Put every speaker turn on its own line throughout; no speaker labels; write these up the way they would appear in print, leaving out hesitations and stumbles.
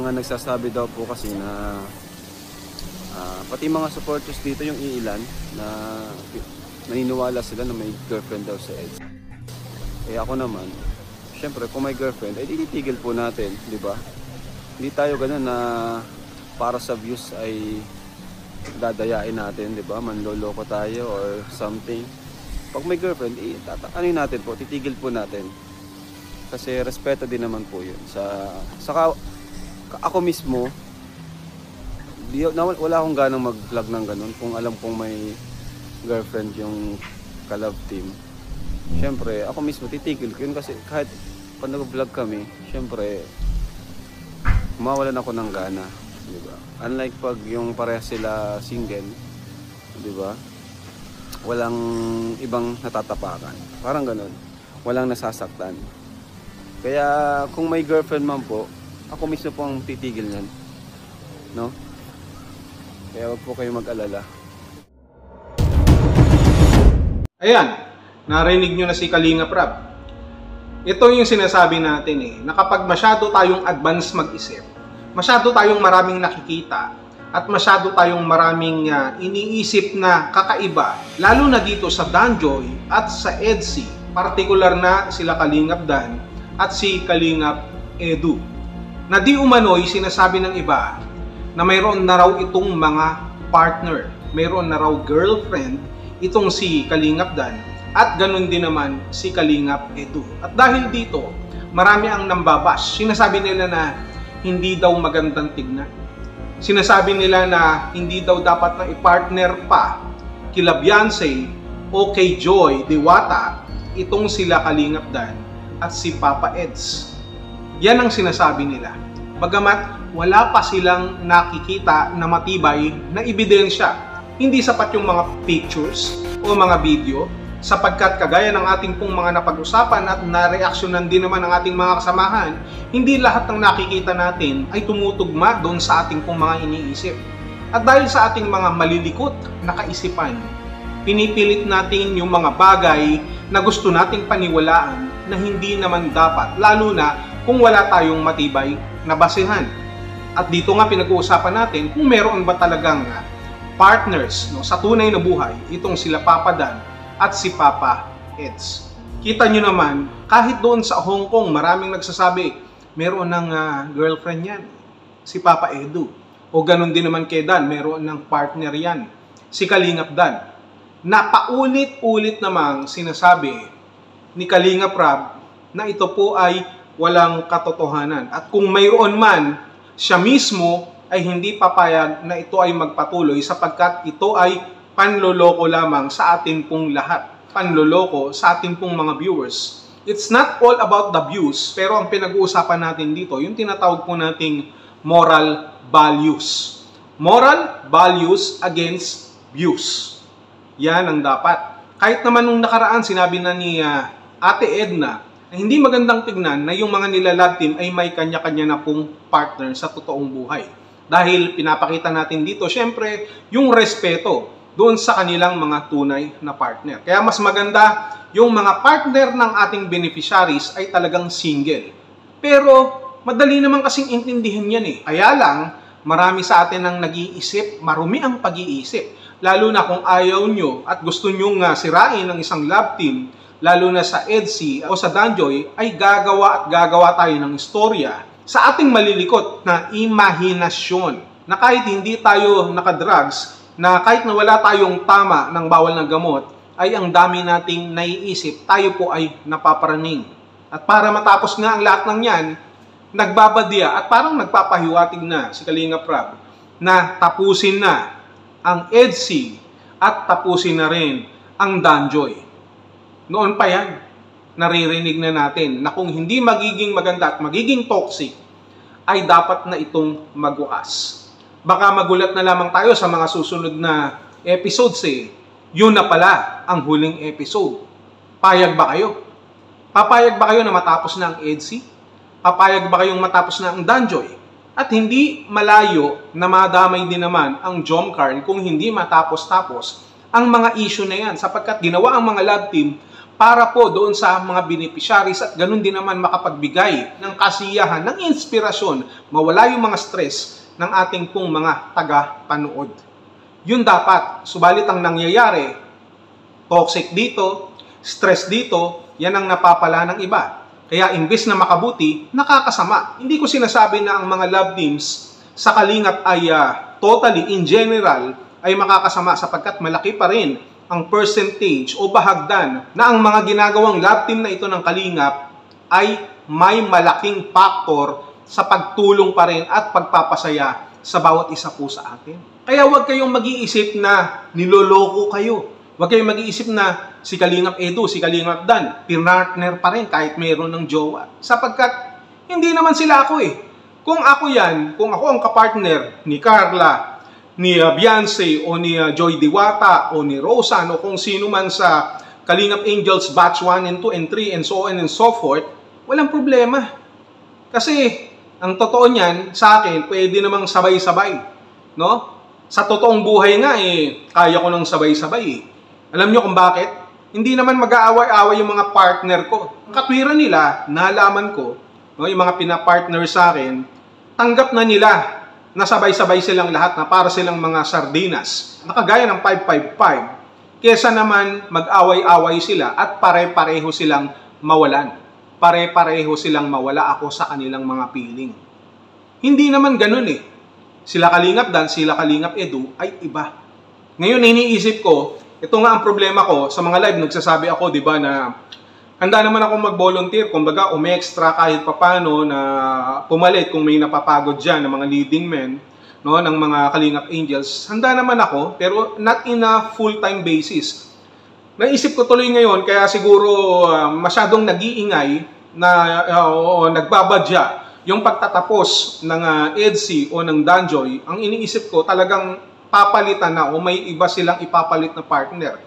mga nagsasabi daw po kasi na pati mga supporters dito yung iilan na naniniwala sila na may girlfriend daw sa Eds. Eh ako naman, syempre kung may girlfriend, ay titigil po natin, di ba? Hindi tayo ganun na para sa views ay dadayain natin, di ba? Manloloko tayo or something. Pag may girlfriend, ano natin po, titigil po natin. Kasi respeto din naman po yun. Saka ako mismo, wala akong ganang mag-vlog ng ganun kung alam kong may girlfriend yung ka-love team. Siyempre, ako mismo titigil ko yun kasi kahit pag nag-vlog kami, siyempre, mawalan ako ng gana. Diba? Unlike pag yung pareha sila single, diba? Walang ibang natatapakan. Parang ganun. Walang nasasaktan. Kaya kung may girlfriend man po, ako mismo po ang titigil niyan. No? Kaya wag po kayo mag-alala.
Ayan, narinig nyo na si Kalingap Rab. Ito yung sinasabi natin na kapag masyado tayong advance mag-isip, masyado tayong maraming nakikita, at masyado tayong maraming iniisip na kakaiba, lalo na dito sa Danjoy at sa Edsy, partikular na sila Kalingap Dan at si Kalingap Edu, na di umano'y sinasabi ng iba na mayroon na raw itong mga partner, mayroon na raw girlfriend itong si Kalingap Dan at ganun din naman si Kalingap Edu. At dahil dito, marami ang nambabash. Sinasabi nila na hindi daw magandang tignan. Sinasabi nila na hindi daw dapat na i-partner pa kila Beyonce o kay Joy Diwata itong sila Kalingap Dan at si Papa Eds. Yan ang sinasabi nila. Bagamat wala pa silang nakikita na matibay na ebidensya. Hindi sapat yung mga pictures o mga video sapagkat kagaya ng ating pong mga napag-usapan at na-reaksyonan din naman ng ating mga kasamahan, hindi lahat ng nakikita natin ay tumutugma doon sa ating pong mga iniisip. At dahil sa ating mga malilikot na kaisipan, pinipilit natin yung mga bagay na gusto nating paniwalaan na hindi naman dapat, lalo na kung wala tayong matibay na basehan. At dito nga pinag-uusapan natin kung meron ba talagang partners sa tunay na buhay itong sila Papa Dan at si Papa Eds. Kita nyo naman, kahit doon sa Hong Kong, maraming nagsasabi, meron ng girlfriend yan, si Papa Edu. O ganun din naman kay Dan, meron ng partner yan, si Kalingap Dan. Napaulit-ulit namang sinasabi ni Kalingap Rab na ito po ay walang katotohanan. At kung mayroon man, siya mismo ay hindi papayag na ito ay magpatuloy sapagkat ito ay panloloko lamang sa atin pong lahat. Panloloko sa atin pong mga viewers. It's not all about the views, pero ang pinag-uusapan natin dito, yung tinatawag po nating moral values. Moral values against views. Yan ang dapat. Kahit naman nung nakaraan, sinabi na ni Ate Edna na hindi magandang tignan na yung mga nila-love team ay may kanya-kanya na pong partner sa totoong buhay. Dahil pinapakita natin dito, syempre, yung respeto doon sa kanilang mga tunay na partner. Kaya mas maganda yung mga partner ng ating beneficiaries ay talagang single. Pero madali naman kasing intindihan yan Kaya lang, marami sa atin ang nag-iisip, marumi ang pag-iisip. Lalo na kung ayaw nyo at gusto nyo sirain ng isang love team, lalo na sa Edsy o sa Danjoy, ay gagawa tayo ng istorya sa ating malilikot na imahinasyon na kahit hindi tayo nakadrugs, na kahit na wala tayong tama ng bawal na gamot, ay ang dami nating naiisip, tayo po ay napaparaning. At para matapos nga ang lahat ng yan, nagbabadya at parang nagpapahiwatig na si Kalingap Rab na tapusin na ang Edsy at tapusin na rin ang Danjoy. Noon pa yan, naririnig na natin na kung hindi magiging maganda at magiging toxic, ay dapat na itong magwakas. Baka magulat na lamang tayo sa mga susunod na episodes Yun na pala ang huling episode. Payag ba kayo? Papayag ba kayo na matapos na ang Edsy? Papayag ba kayong matapos na ang Danjoy? At hindi malayo na madamay din naman ang Jomcarn kung hindi matapos-tapos ang mga issue na yan sapagkat ginawa ang mga love team para po doon sa mga beneficiaries at ganun din naman makapagbigay ng kasiyahan, ng inspirasyon, mawala yung mga stress ng ating pong mga taga-panood. Yun dapat. Subalit ang nangyayari, toxic dito, stress dito, yan ang napapala ng iba. Kaya imbes na makabuti, nakakasama. Hindi ko sinasabi na ang mga love teams sa Kalingap ay totally, in general, ay makakasama sapagkat malaki pa rin ang percentage o bahagdan na ang mga ginagawang love team na ito ng Kalingap ay may malaking factor sa pagtulong pa rin at pagpapasaya sa bawat isa po sa atin. Kaya huwag kayong mag-iisip na niloloko kayo. Huwag kayong mag-iisip na si Kalingap Edu, si Kalingap Dan, pinartner pa rin kahit mayroon ng jowa. Sapagkat hindi naman sila ako eh. Kung ako yan, kung ako ang kapartner ni Carla, ni Beyonce, o ni Joy Diwata, o ni Rosan, o kung sino man sa Kalingap Angels Batch 1 and 2 and 3 and so on and so forth, walang problema. Kasi ang totoo niyan, sa akin, pwede namang sabay-sabay. No? Sa totoong buhay nga, kaya ko nang sabay-sabay. Alam nyo kung bakit? Hindi naman mag-aaway-aaway yung mga partner ko. Ang katwiran nila, nalaman ko, no, yung mga pinapartner sa akin, tanggap na nila na sabay-sabay silang lahat na para silang mga sardinas. Nakagaya ng 555. Kesa naman mag-away-away sila at pare-pareho silang mawalan. Pare-pareho silang mawala ako sa kanilang mga piling. Hindi naman ganun eh. Sila Kalingap Dan, sila Kalingap Edu ay iba. Ngayon iniisip ko, ito nga ang problema ko sa mga live, nagsasabi ako, di ba, na handa naman ako mag-volunteer, kumbaga umextra kahit papano na pumalit kung may napapagod dyan ng mga leading men, no, ng mga Kalingap Angels. Handa naman ako, pero not in a full-time basis. Naisip ko tuloy ngayon, kaya siguro masyadong nag-iingay na nagbabadya yung pagtatapos ng EDSI o ng Danjoy. Ang iniisip ko talagang papalitan na o may iba silang ipapalit na partner.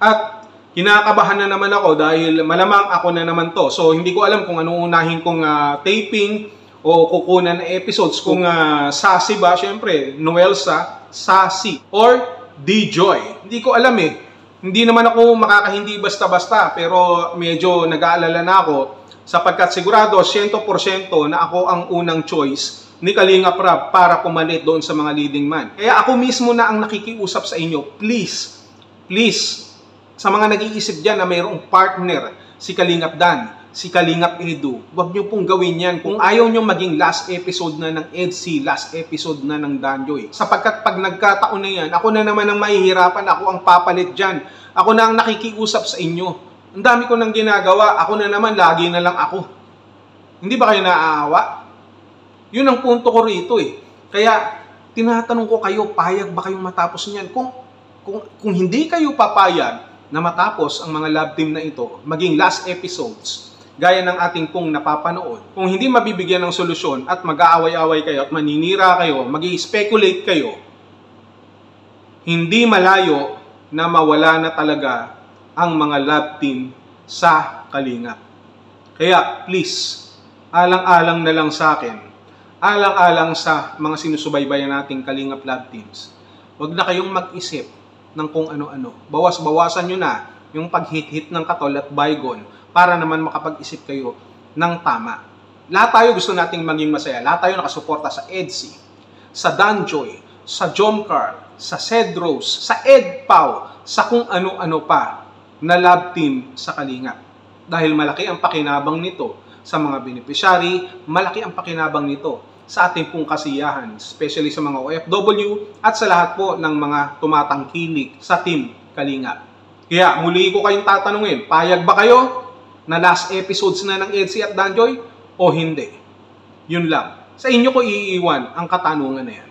At kinakabahan na naman ako dahil malamang ako na naman to. So hindi ko alam kung anong unahin kong taping o kukunan na episodes. Kung Sassy ba, syempre, Noelsa, Sassy, or D-Joy. Hindi ko alam eh. Hindi naman ako makakahindi basta-basta, pero medyo nag-aalala na ako sapagkat sigurado 100% na ako ang unang choice ni Kalingap Rab para pumalit doon sa mga leading man. Kaya ako mismo na ang nakikiusap sa inyo, please, sa mga nag-iisip dyan na mayroong partner, si Kalingap Dan, si Kalingap Edu, huwag nyo pong gawin yan kung ayaw nyo maging last episode na ng EDSI, last episode na ng Danjoy. Sapagkat pag nagkataon na yan, ako na naman ang mahihirapan, ako ang papalit dyan. Ako na ang nakikiusap sa inyo. Ang dami ko nang ginagawa, ako na naman, lagi na lang ako. Hindi ba kayo naaawa? Yun ang punto ko rito eh. Kaya, tinatanong ko kayo, payag ba kayong matapos niyan? Kung hindi kayo papayag na matapos ang mga love team na ito, maging last episodes, gaya ng ating pong napapanood, kung hindi mabibigyan ng solusyon at mag-aaway-away kayo at maninira kayo, mag-i-speculate kayo, hindi malayo na mawala na talaga ang mga love team sa Kalingap. Kaya please, alang-alang na lang sa akin, alang-alang sa mga sinusubaybayan nating Kalingap love teams, huwag na kayong mag-isip ng kung ano-ano. Bawas-bawasan nyo na yung paghit-hit ng katol at bygone para naman makapag-isip kayo ng tama. Lahat tayo gusto nating maging masaya. Lahat tayo nakasuporta sa EDSI, sa Danjoy, sa Jomcar, sa Cedros, sa EDPAW, sa kung ano-ano pa na love team sa Kalingap. Dahil malaki ang pakinabang nito sa mga beneficiary, malaki ang pakinabang nito sa ating pong kasiyahan, especially sa mga OFW at sa lahat po ng mga tumatangkilik sa Team Kalingap. Kaya muli ko kayong tatanungin, payag ba kayo na last episodes na ng EDSI at Danjoy o hindi? Yun lang. Sa inyo ko iiwan ang katanungan na yan.